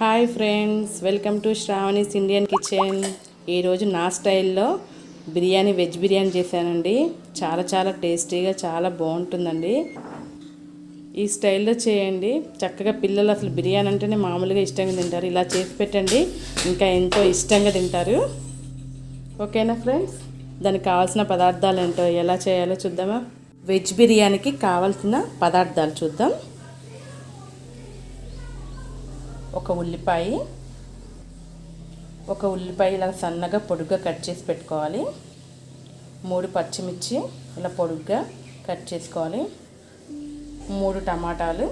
Hi friends, welcome to Sravani's Indian kitchen. ఈరోజు నా స్టైల్లో బిర్యానీ, వెజ్ బిర్యానీ చేశానండి. చాలా టేస్టీగా చాలా బాగుంటుందండి. ఈ స్టైల్లో చేయండి. చక్కగా పిల్లలు అసలు బిర్యానీ అంటేనే మామూలుగా ఇష్టంగా తింటారు. ఇలా చేసి పెట్టండి, ఇంకా ఎంతో ఇష్టంగా తింటారు. ఓకేనా ఫ్రెండ్స్, దానికి కావాల్సిన పదార్థాలు ఏంటో ఎలా చేయాలో చూద్దామా. వెజ్ బిర్యానీకి కావాల్సిన పదార్థాలు చూద్దాం. ఒక ఉల్లిపాయ ఇలా సన్నగా పొడుగ్గా కట్ చేసి పెట్టుకోవాలి. 3 పచ్చిమిర్చి ఇలా పొడుగ్గా కట్ చేసుకోవాలి. 3 టమాటాలు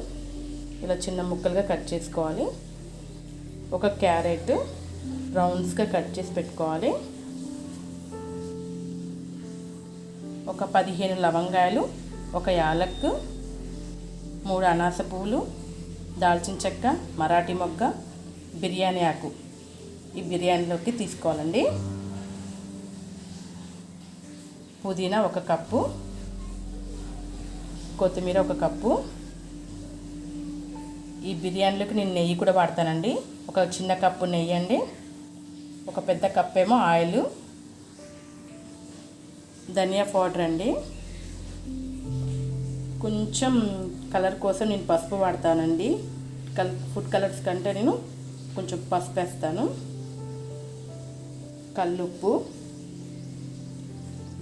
ఇలా చిన్న ముక్కలుగా కట్ చేసుకోవాలి. ఒక క్యారెట్ రౌండ్స్గా కట్ చేసి పెట్టుకోవాలి. ఒక 15 లవంగాయలు, ఒక యాలక్కు, 3 అనాస పువ్వులు, దాల్చిన చెక్క, మరాఠీ మొగ్గ, బిర్యానీ ఆకు ఈ బిర్యానీలోకి తీసుకోవాలండి. పుదీనా 1 కప్పు, కొత్తిమీర 1 కప్పు. ఈ బిర్యానీలోకి నేను నెయ్యి కూడా వాడతానండి. ఒక చిన్న కప్పు నెయ్యి అండి. ఒక పెద్ద కప్పు ఏమో ఆయిల్. ధనియా పౌడర్ అండి. కొంచెం కలర్ కోసం నేను పసుపు వాడతానండి. ఫుడ్ కలర్స్ కంటే నేను కొంచెం పసుపు వేస్తాను. కల్లుప్పు.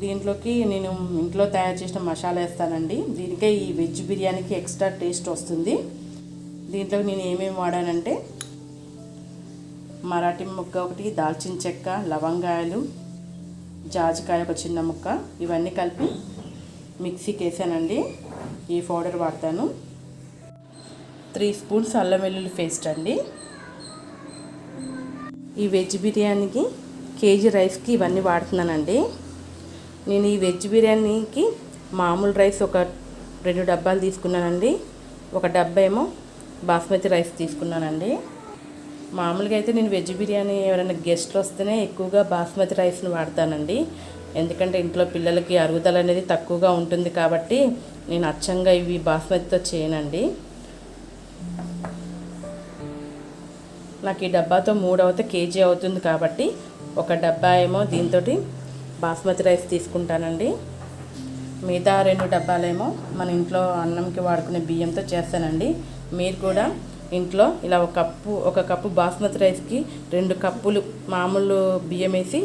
దీంట్లోకి నేను ఇంట్లో తయారు చేసిన మసాలా వేస్తానండి. దీనికే ఈ వెజ్ బిర్యానీకి ఎక్స్ట్రా టేస్ట్ వస్తుంది. దీంట్లో నేను ఏమేమి వాడానంటే మరాఠీ మొగ్గ 1, దాల్చిన చెక్క, లవంగాయలు, జాజికాయ 1 చిన్న ముక్క, ఇవన్నీ కలిపి మిక్సీకి వేసానండి. ఈ పౌడర్ వాడతాను. 3 స్పూన్స్ అల్లం వెల్లుల్లి పేస్ట్ అండి. ఈ వెజ్ బిర్యానీకి కేజీ రైస్కి ఇవన్నీ వాడుతున్నానండి. నేను ఈ వెజ్ బిర్యానీకి మామూలు రైస్ ఒక 2 డబ్బాలు తీసుకున్నానండి. ఒక డబ్బా ఏమో బాస్మతి రైస్ తీసుకున్నానండి. మామూలుగా అయితే నేను వెజ్ బిర్యానీ ఎవరైనా గెస్ట్లు వస్తేనే ఎక్కువగా బాస్మతి రైస్ని వాడతానండి. ఎందుకంటే ఇంట్లో పిల్లలకి అరుగుదల అనేది తక్కువగా ఉంటుంది కాబట్టి నేను అచ్చంగా ఇవి బాస్మతితో చేయనండి. నాకు ఈ డబ్బాతో 3 అవుతే కేజీ అవుతుంది కాబట్టి ఒక డబ్బా ఏమో దీంతో బాస్మతి రైస్ తీసుకుంటానండి. మిగతా 2 డబ్బాలేమో మన ఇంట్లో అన్నంకి వాడుకునే బియ్యంతో చేస్తానండి. మీరు కూడా ఇంట్లో ఇలా ఒక కప్పు బాస్మతి రైస్కి 2 కప్పులు మామూలు బియ్యం వేసి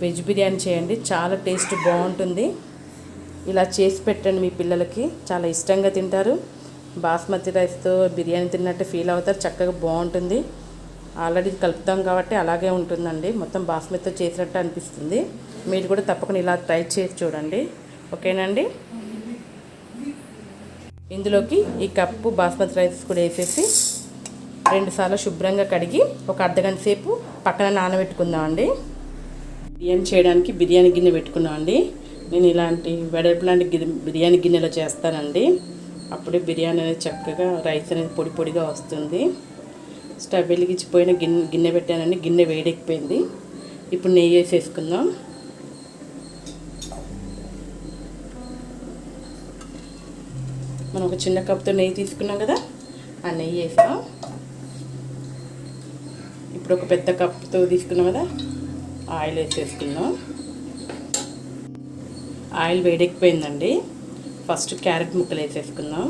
వెజ్ బిర్యానీ చేయండి. చాలా టేస్ట్ బాగుంటుంది. ఇలా చేసి పెట్టండి, మీ పిల్లలకి చాలా ఇష్టంగా తింటారు. బాస్మతి రైస్తో బిర్యానీ తిన్నట్టు ఫీల్ అవుతారు. చక్కగా బాగుంటుంది. ఆల్రెడీ కలుపుతాం కాబట్టి అలాగే ఉంటుందండి. మొత్తం బాస్మతితో చేసినట్టు అనిపిస్తుంది. మీరు కూడా తప్పకుండా ఇలా ట్రై చేసి చూడండి. ఓకేనండి. ఇందులోకి ఈ కప్పు బాస్మతి రైస్ కూడా వేసేసి 2 సార్లు శుభ్రంగా కడిగి ఒక అర్ధగంట సేపు పక్కన నానబెట్టుకుందామండి. బిర్యానీ చేయడానికి బిర్యానీ గిన్నె పెట్టుకున్నామండి. నేను ఇలాంటి వెడల్పు లాంటి బిర్యానీ గిన్నెలో చేస్తానండి. అప్పుడే బిర్యానీ అనేది చక్కగా రైస్ అనేది పొడిగా వస్తుంది. స్టవ్ వెలిగించిపోయిన గిన్నె పెట్టానండి. గిన్నె వేడెక్కిపోయింది. ఇప్పుడు నెయ్యి వేసేసుకుందాం. మనం ఒక చిన్న కప్తో నెయ్యి తీసుకున్నాం కదా, ఆ నెయ్యి వేసాం. ఇప్పుడు ఒక పెద్ద కప్తో తీసుకున్నాం కదా, ఆయిల్ వేసేసుకుందాం. ఆయిల్ వేడెక్కిపోయిందండి. ఫస్ట్ క్యారెట్ ముక్కలు వేసేసుకుందాం.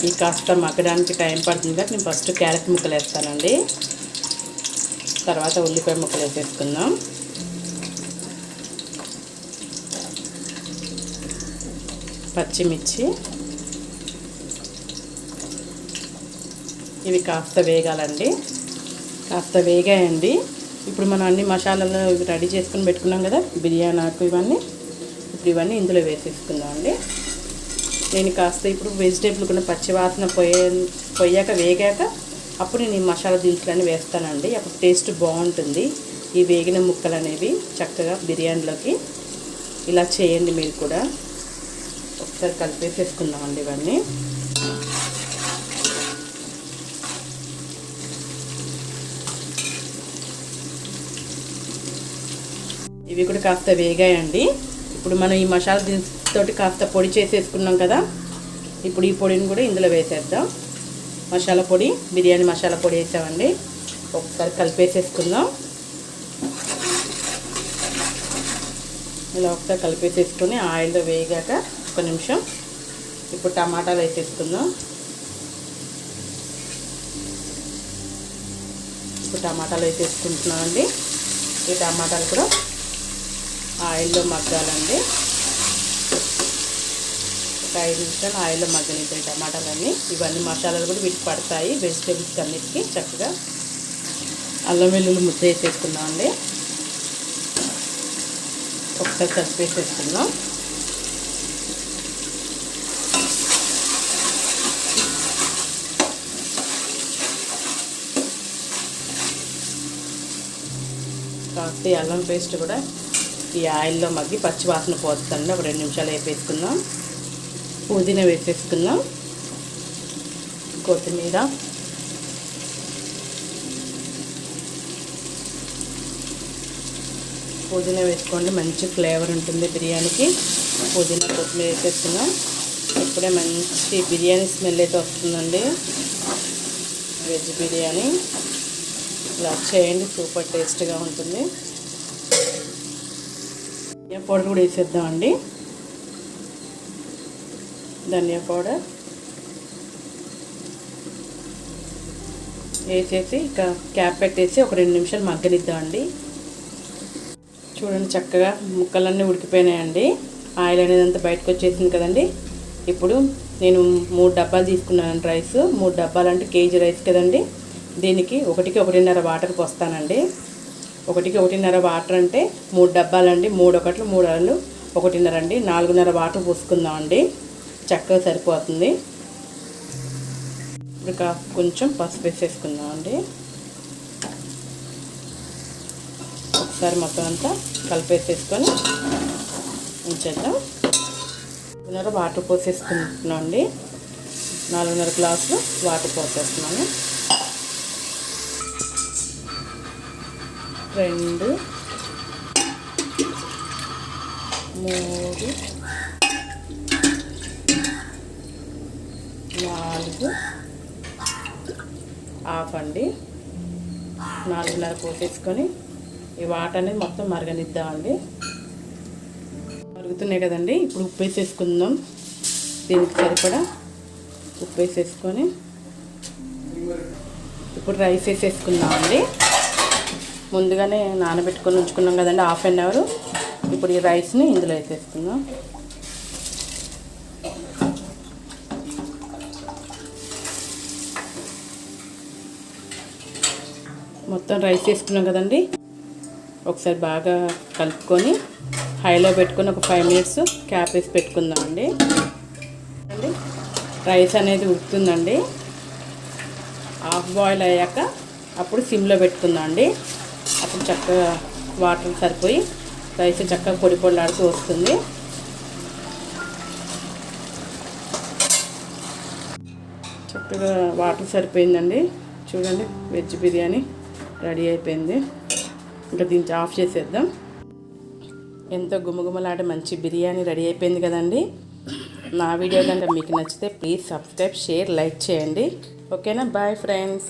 ఈ కాస్త మగ్గడానికి టైం పడుతుంది కాబట్టి నేను ఫస్ట్ క్యారెట్ ముక్కలు వేస్తానండి. తర్వాత ఉల్లిపాయ ముక్కలు వేసేసుకుందాం. పచ్చిమిర్చి ఇవి కాస్త వేగాలండి. కాస్త వేగాయండి. ఇప్పుడు మనం అన్ని మసాలాలు రెడీ చేసుకుని పెట్టుకున్నాం కదా, బిర్యానీ ఆకు ఇవన్నీ, ఇప్పుడు ఇవన్నీ ఇందులో వేసేసుకుందామండి. నేను కాస్త ఇప్పుడు వెజిటేబుల్ కూడా పచ్చి వాసన పోయాక వేగాక అప్పుడు నేను ఈ మసాలా దినుసులన్నీ వేస్తానండి. అప్పుడు టేస్ట్ బాగుంటుంది. ఈ వేగిన ముక్కలు అనేవి చక్కగా బిర్యానీలోకి ఇలా చేయండి. మీరు కూడా ఒకసారి కలిపేసేసుకుందామండి ఇవన్నీ. ఇవి కూడా కాస్త వేగాయండి. ఇప్పుడు మనం ఈ మసాలా దినుసుతోటి కాస్త పొడి చేసేసుకున్నాం కదా, ఇప్పుడు ఈ పొడిని కూడా ఇందులో వేసేద్దాం. మసాలా పొడి, బిర్యానీ మసాలా పొడి వేసామండి. ఒకసారి కలిపేసేసుకుందాం. ఇలా ఒకసారి కలిపేసేసుకొని ఆయిల్లో వేయగాక ఒక నిమిషం ఇప్పుడు టమాటాలు వేసేసుకుందాం. ఇప్పుడు టమాటాలు వేసేసుకుంటున్నామండి. ఈ టమాటాలు కూడా ఆయిల్లో మగ్గాలండి. ఒక 5 నిమిషాలు ఆయిల్లో మగ్గనిద్దాం టమాటాలన్నీ. ఇవన్నీ మసాలాలు కూడా వీటికి పడతాయి, వెజిటేబుల్స్ అన్నిటికీ. చక్కగా అల్లం వెల్లుల్లి ముద్ద వేసేసుకున్నామండి. ఒకసారి కలిపేసేసుకుందాం. కాస్త అల్లం పేస్ట్ కూడా ఈ ఆయిల్లో మగ్గి పచ్చి వాసన పోతుందండి. ఒక 2 నిమిషాలు వేపేసుకుందాం. పుదీనా వేసేసుకుందాం. కొత్తిమీర, పుదీనా వేసుకోండి, మంచి ఫ్లేవర్ ఉంటుంది బిర్యానీకి. పుదీనా, కొత్తిమీర వేసేసుకుందాం. ఇప్పుడే మంచి బిర్యానీ స్మెల్ అయితే వస్తుందండి. వెజ్ బిర్యానీ ఇలా చేయండి, సూపర్ టేస్ట్గా ఉంటుంది. ధనియా పౌడర్ కూడా వేసేద్దామండి. ధనియా పౌడర్ వేసేసి ఇక క్యాప్ పెట్టేసి ఒక 2 నిమిషాలు మగ్గనిద్దామండి. చూడండి, చక్కగా ముక్కలన్నీ ఉడికిపోయినాయండి. ఆయిల్ అనేది అంతా బయటకు వచ్చేసింది కదండి. ఇప్పుడు నేను 3 డబ్బాలు తీసుకున్నాను రైస్. 3 డబ్బాలు అంటే కేజీ రైస్ కదండి. దీనికి 1కి 1.5 వాటర్ పోస్తానండి. 1కి 1.5 వాటర్ అంటే 3 డబ్బాలండి. 3 ఒకట్లు 3 అరలు 1.5 అండి. 4.5 వాటర్ పోసుకుందామండి. చక్కగా సరిపోతుంది. ఇప్పుడు కొంచెం పసుపు వేసేసుకుందామండి. ఒకసారి మొత్తం అంతా కలిపేసేసుకొని ఉంచేద్దాం. 4.5 వాటర్ పోసేసుకుంటున్నాం అండి. 4.5 గ్లాసులు వాటర్ పోసేస్తున్నాను. 2, 3, 4 హాఫ్ అండి. 4.5 పోసేసుకొని ఈ వాటర్ అనేది మొత్తం మరగనిద్దామండి. మరుగుతున్నాయి కదండి. ఇప్పుడు ఉప్పు వేసేసుకుందాం. దీనికి సరిపడా ఉప్పు వేసేసుకొని ఇప్పుడు రైస్ వేసేసుకుందామండి. ముందుగానే నానబెట్టుకొని ఉంచుకున్నాం కదండి, 1/2 అవర్. ఇప్పుడు ఈ రైస్ని ఇందులో వేసేసుకుందాం. మొత్తం రైస్ వేసుకున్నాం కదండి. ఒకసారి బాగా కలుపుకొని హైలో పెట్టుకొని ఒక 5 మినిట్స్ క్యాప్ వేసి పెట్టుకుందామండి. రైస్ అనేది ఉడుకుతుందండి. హాఫ్ బాయిల్ అయ్యాక అప్పుడు సిమ్లో పెట్టుకుందాం అండి. అప్పుడు చక్కగా వాటర్ సరిపోయి రైస్ చక్కగా పొడి పొడిలాడుతూ వస్తుంది. చక్కగా వాటర్ సరిపోయిందండి. చూడండి, వెజ్ బిర్యానీ రెడీ అయిపోయింది. ఇంకా దీన్ని ఆఫ్ చేసేద్దాం. ఎంతో గుమగుమలాడే మంచి బిర్యానీ రెడీ అయిపోయింది కదండి. నా వీడియో కనుక మీకు నచ్చితే ప్లీజ్ సబ్స్క్రైబ్, షేర్, లైక్ చేయండి. ఓకేనా? Bye friends.